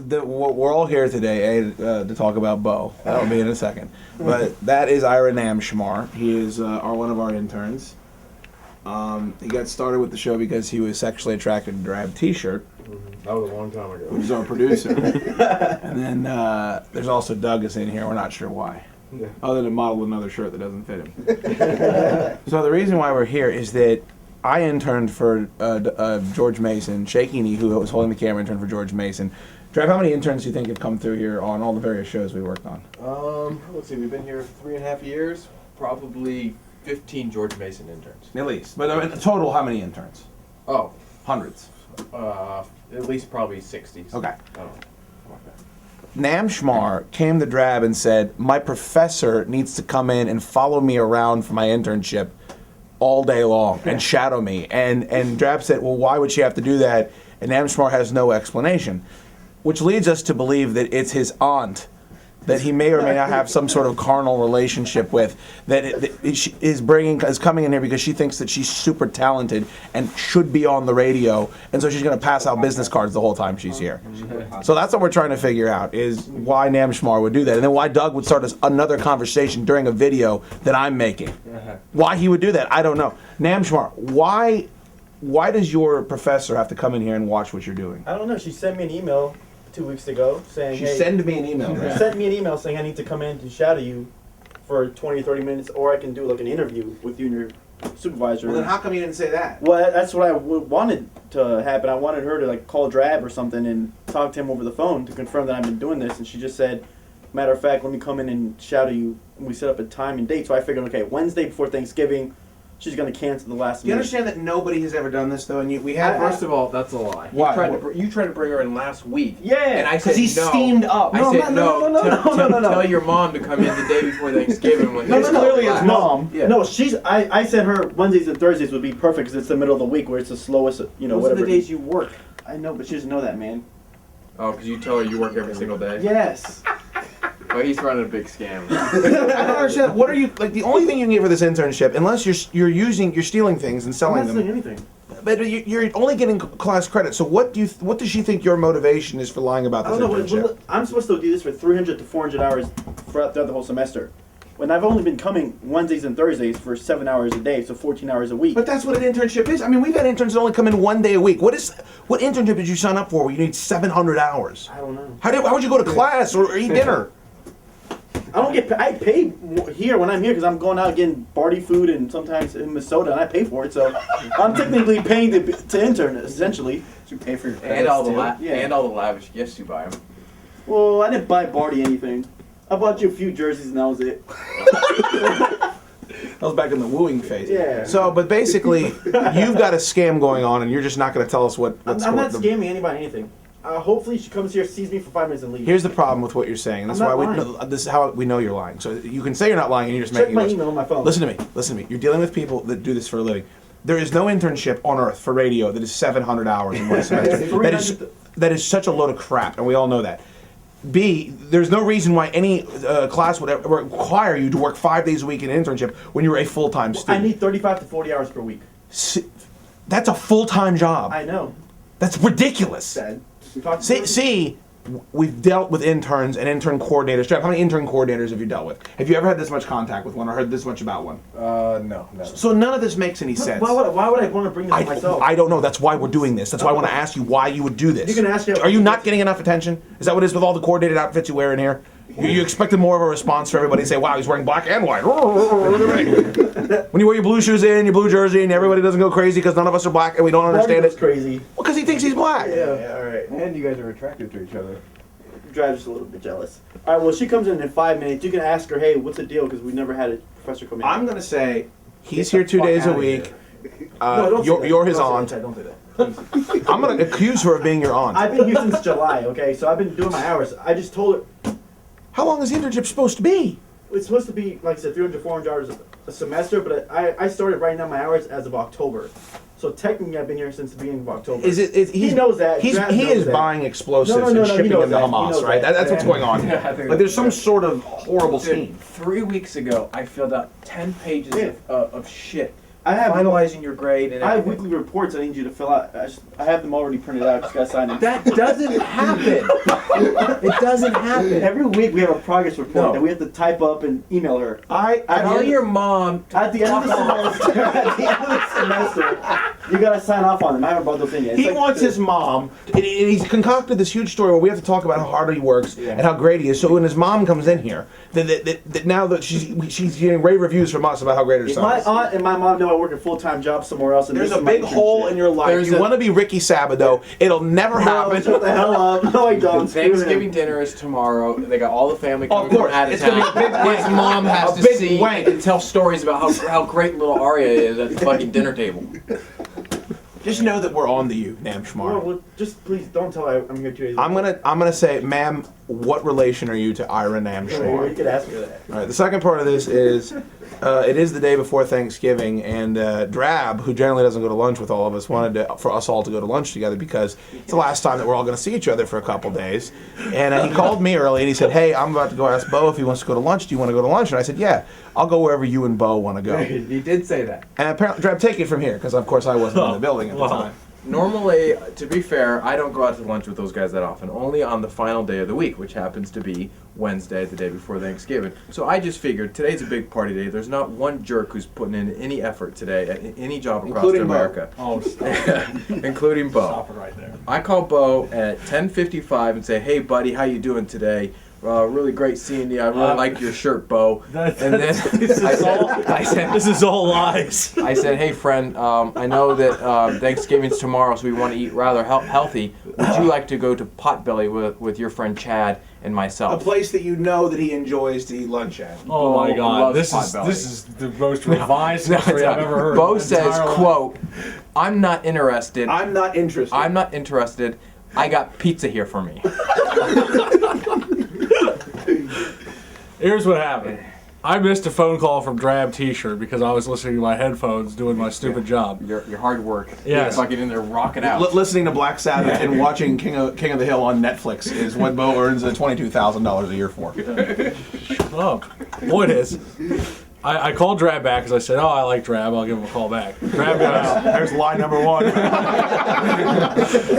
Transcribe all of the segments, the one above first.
we're all here today to talk about Beau. That'll be in a second. But that is Ayra NamShmarr. He is one of our interns. He got started with the show because he was sexually attracted to Drab T-shirt. That was a long time ago. Who's our producer. And then there's also Doug is in here. We're not sure why. Yeah. Other than model another shirt that doesn't fit him. So the reason why we're here is that I interned for George Mason. Shaky, who was holding the camera, interned for George Mason. Drab, how many interns do you think have come through here on all the various shows we worked on? Let's see, we've been here 3.5 years. Probably 15 George Mason interns. At least. But in total, how many interns? Oh. Hundreds. At least probably 60. Okay. I don't know. NamShmarr came to Drab and said, my professor needs to come in and follow me around for my internship all day long and shadow me. And Drab said, well, why would she have to do that? And NamShmarr has no explanation, which leads us to believe that it's his aunt that he may or may not have some sort of carnal relationship with, that is coming in here because she thinks that she's super talented and should be on the radio, and so she's going to pass out business cards the whole time she's here. So that's what we're trying to figure out, is why NamShmarr would do that, and then why Doug would start another conversation during a video that I'm making. Why he would do that, I don't know. NamShmarr, why does your professor have to come in here and watch what you're doing? I don't know. She sent me an email 2 weeks ago saying, She sent me an email. She sent me an email saying I need to come in to shadow you for 20 or 30 minutes, or I can do like an interview with you and your supervisor. Well, then how come you didn't say that? Well, that's what I wanted to happen. I wanted her to like call Drab or something and talk to him over the phone to confirm that I've been doing this, and she just said, matter of fact, let me come in and shadow you. And we set up a time and date, so I figured, okay, Wednesday before Thanksgiving, she's going to cancel the last minute. Do you understand that nobody has ever done this, though? And we had First of all, that's a lie. Why? You tried to bring her in last week. Yeah. And I said he's no. steamed up. I said no. Tell your mom to come in the day before Thanksgiving. When It's clearly his mom. Yeah. No, I said her Wednesdays and Thursdays would be perfect because it's the middle of the week where it's the slowest, Those whatever. are the days you work. I know, but she doesn't know that, man. Oh, because you tell her you work every single day? Yes. Well, he's running a big scam. I don't understand. What are you like? The only thing you can get for this internship, unless you're stealing things and selling I'm not them. saying anything. But you're only getting class credit. So what does she think your motivation is for lying about I this don't know. internship? I'm supposed to do this for 300 to 400 hours throughout the whole semester. When I've only been coming Wednesdays and Thursdays for 7 hours a day, so 14 hours a week. But that's what an internship is. I mean, we've had interns that only come in 1 day a week. What internship did you sign up for where you need 700 hours? I don't know. How would you go to class or eat dinner? I pay more here when I'm here because I'm going out getting party food and sometimes in Minnesota, and I pay for it. So I'm technically paying to intern essentially. You pay for your and all the Yeah. all the lavish gifts you buy him. Well, I didn't buy Barty anything. I bought you a few jerseys and that was it. That was back in the wooing phase. Yeah. So, but basically, you've got a scam going on, and you're just not going to tell us what. I'm not scamming anybody anything. Hopefully she comes here, sees me for 5 minutes and leaves. Here's the problem with what you're saying. That's I'm why not we. This is how we know you're lying. So you can say you're not lying, and you're just Check making. my it worse. email on my phone. Listen to me. You're dealing with people that do this for a living. There is no internship on earth for radio that is 700 hours in one semester. that is such a load of crap, and we all know that. B, there's no reason why any class would ever require you to work 5 days a week in an internship when you're a full-time student. I need 35 to 40 hours per week. That's a full-time job. I know. That's ridiculous. Sad. See, we've dealt with interns and intern coordinators. Jeff, how many intern coordinators have you dealt with? Have you ever had this much contact with one or heard this much about one? No. So none of this makes any sense. Why would I want to bring this myself? I don't know. That's why we're doing this. That's why I want to ask you why you would do this. You can ask me. Are you not getting enough attention? Is that what it is with all the coordinated outfits you wear in here? You expected more of a response for everybody to say, wow, he's wearing black and white. When you wear your blue shoes in, your blue jersey, and everybody doesn't go crazy because none of us are black and we don't understand it. Crazy. Well, because he thinks he's black. Yeah, all right. And you guys are attracted to each other. Drives just a little bit jealous. All right, well, she comes in 5 minutes. You can ask her, hey, what's the deal? Because we never had a professor come in. I'm going to say he's here 2 days a week. No, don't say that. You're his Don't aunt. say that. Don't say that. Please. I'm going to accuse her of being your aunt. I've been here since July, okay? So I've been doing my hours. I just told her, How long is the internship supposed to be? it's supposed to be, like I said, 300, 400 hours a semester, but I started writing down my hours as of October. So technically, I've been here since the beginning of October. He knows that. He Drab is knows that. buying explosives No, and he shipping knows them to that. He Hamas, knows right? that. That's what's going on. Yeah, I think Like there's some that's sort of horrible scheme. Dude, 3 weeks ago, I filled out 10 pages of shit I have finalizing your grade and I have everything. weekly reports I need you to fill out. I have them already printed out. Just got to sign them. That doesn't happen. It doesn't happen. Every week we have a progress report No. that we have to type up and email her. Tell your mom to At the end of the semester, you gotta sign off on them. I haven't brought those in yet. It's He like wants his mom, and he's concocted this huge story where we have to talk about how hard he works and how great he is. So when his mom comes in here, that now that she's getting rave reviews from us about how great her son My is. aunt and my mom know I work a full-time job somewhere else. And There's this a is my big hole internship. in your life. There's You a- want to be Ricky Sabado. It'll never No, happen. shut the hell up. No, I don't. Thanksgiving dinner is tomorrow. They got all the family Oh, coming of course. from out of It's gonna town. be a big wank. His mom has A to big see wank. and tell stories about how great little Arya is at the fucking dinner table. Just know that we're on to you, NamShmarr. Well, just please don't tell her I'm here 2 days. I'm gonna say, ma'am, what relation are you to Ayra You NamShmarr? could ask her that. All right. The second part of this is, it is the day before Thanksgiving, and Drab, who generally doesn't go to lunch with all of us, wanted for us all to go to lunch together because it's the last time that we're all going to see each other for a couple days. And he called me early and he said, "Hey, I'm about to go ask Beau if he wants to go to lunch. Do you want to go to lunch?" And I said, "Yeah, I'll go wherever you and Beau want to go." He did say that. And apparently, Drab, take it from here because of course I wasn't in the building at the time. Normally, to be fair, I don't go out to lunch with those guys that often. Only on the final day of the week, which happens to be Wednesday, the day before Thanksgiving. So I just figured today's a big party day. There's not one jerk who's putting in any effort today at any job across Including Beau. America. Oh, stop. Including Beau. Stop it right there. I call Beau at 10:55 and say, "Hey, buddy, how you doing today? Really great seeing you. I really like your shirt, Beau." And then I said, This is all lies. I said, "Hey, friend, I know that Thanksgiving's tomorrow, so we want to eat rather healthy. Would you like to go to Potbelly with your friend Chad and A myself?" place that you know that he enjoys to eat lunch at. Oh my Beau God! loves This Potbelly. is the most revised No, history it's I've not. ever heard. Beau in my says, entire life. "Quote, I'm not interested. I'm not interested. I'm not interested. I got pizza here for me." Here's what happened. I missed a phone call from Drab T-shirt because I was listening to my headphones doing my stupid job. Your hard work. Yes. Fucking in there rocking out. Listening to Black Sabbath and watching King of the Hill on Netflix is what Beau earns $22,000 a year for. Shut up. Boy, it is. I called Drab back because I said, "Oh, I like Drab. I'll give him a call back." Drab goes, There's lie number one.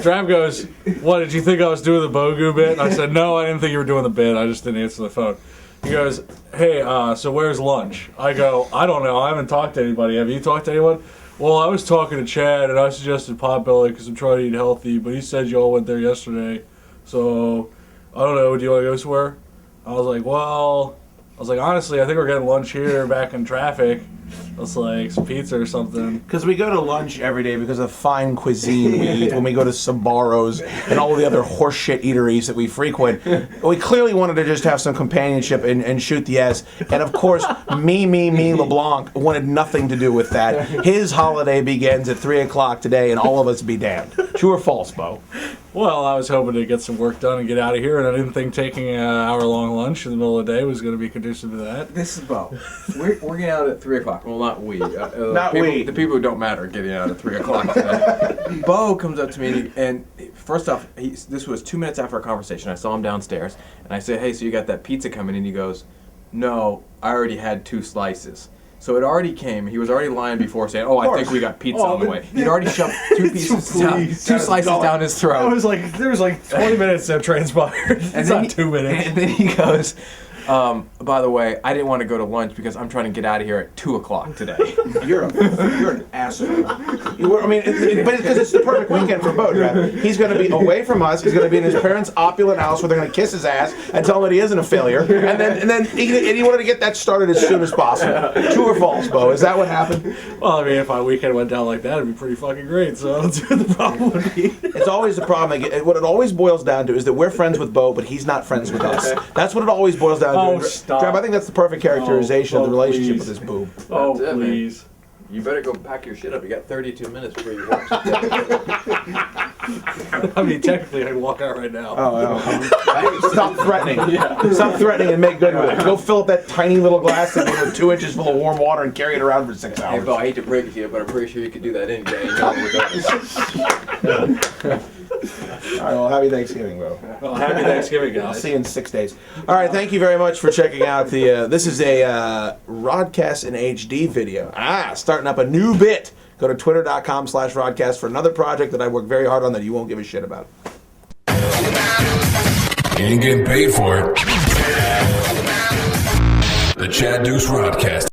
Drab goes, "What, did you think I was doing the Bogu bit?" And I said, "No, I didn't think you were doing the bit. I just didn't answer the phone." He goes, "Hey, so where's lunch?" I go, "I don't know. I haven't talked to anybody. Have you talked to anyone?" "Well, I was talking to Chad, and I suggested Potbelly because I'm trying to eat healthy, but he said y'all went there yesterday. So, I don't know. Do you want to go somewhere?" I was like, honestly, I think we're getting lunch here back in traffic. Let's like some pizza or something. Because we go to lunch every day because of fine cuisine we eat when we go to Sbarro's and all the other horseshit eateries that we frequent. We clearly wanted to just have some companionship and shoot the ass. And of course, me, LeBlanc wanted nothing to do with that. His holiday begins at 3 o'clock today and all of us be damned. True or false, Beau? Well, I was hoping to get some work done and get out of here, and I didn't think taking an hour-long lunch in the middle of the day was going to be conducive to that. This is Beau. We're getting out at 3 o'clock. Well, not we. Not people, we. The people who don't matter are getting out at 3 o'clock today. Beau comes up to me, and first off, this was 2 minutes after our conversation. I saw him downstairs, and I said, "Hey, so you got that pizza coming?" And he goes, "No, I already had 2 slices." So it already came. He was already lying before saying, "Oh, I think we got pizza on the way." He'd already shoved 2 pieces down, 2 slices down his throat. There was like 20 minutes that transpired. It's then not 2 minutes. And then he goes, "By the way, I didn't want to go to lunch because I'm trying to get out of here at 2 o'clock today." You're an asshole. But because it's the perfect weekend for Beau, right? He's going to be away from us. He's going to be in his parents' opulent house where they're going to kiss his ass and tell him that he isn't a failure. And then he wanted to get that started as soon as possible. True or false, Beau? Is that what happened? Well, I mean, if my weekend went down like that, it'd be pretty fucking great. So I don't see what the problem would be. It's always the problem. What it always boils down to is that we're friends with Beau, but he's not friends with us. That's what it always boils down to. Oh, stop. Drab, I think that's the perfect characterization of the relationship please. with this boob. Oh, That's it, man. please. You better go pack your shit up. You got 32 minutes before you watch it. I mean, technically, I can walk out right now. Stop threatening. Stop threatening and make good with it. Go fill up that tiny little glass thing with 2 inches full of warm water and carry it around for 6 Hey, hours. Beau, I hate to break it to you, but I'm pretty sure you could do that anyway. You know what we're doing. right, well, happy Thanksgiving, Beau. Well, happy Thanksgiving, I'll guys. see you in 6 days. All right, thank you very much for checking out the. This is a RodKast in HD video. Starting up a new bit. Go to twitter.com/RodKast for another project that I work very hard on that you won't give a shit about. You ain't getting paid for it. The Chad Deuce RodKast.